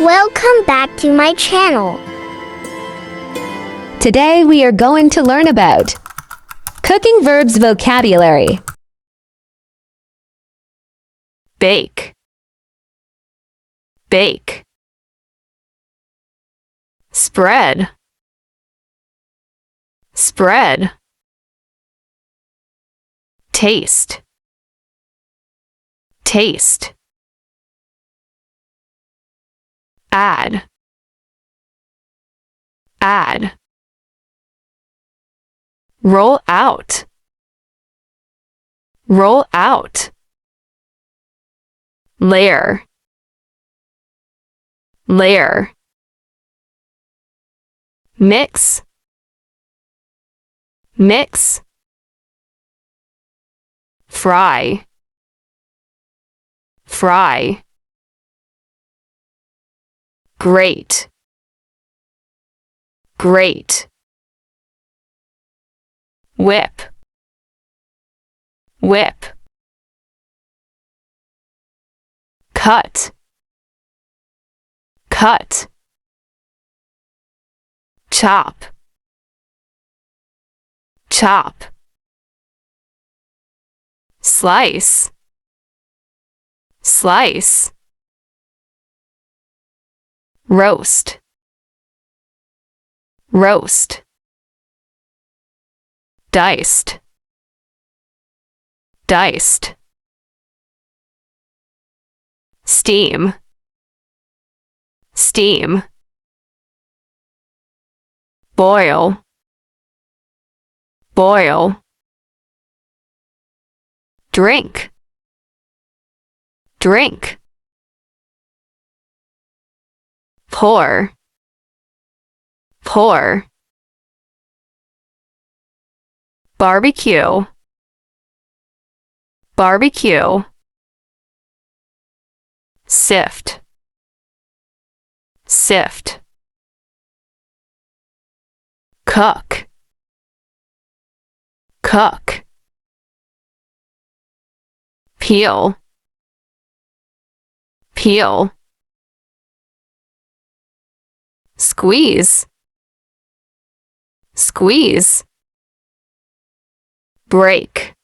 Welcome back to my channel. Today we are going to learn about cooking verbs vocabulary. Bake, bake. Spread, spread. Taste, taste. Add, add. Roll out, roll out. Layer, layer. Mix, mix. Fry, fry. Grate, grate. Whip, whip. Cut, cut. Chop, chop. Slice, slice. Roast, roast. Diced, diced. Steam, steam. Boil, boil. Drink, drink. Pour, pour. Barbecue, barbecue. Sift, sift. Cook, cook. Peel, peel. Squeeze, squeeze. Break,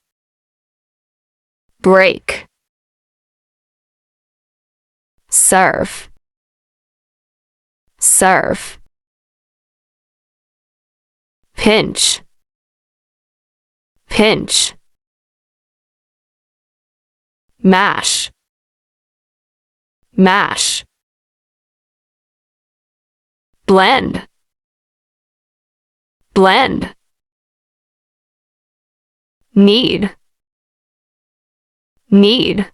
break. Serve, serve. Pinch, pinch. Mash, mash. Blend, blend. Knead, knead.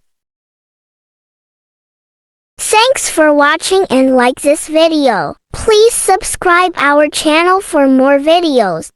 Thanks for watching and like this video. Please subscribe our channel for more videos.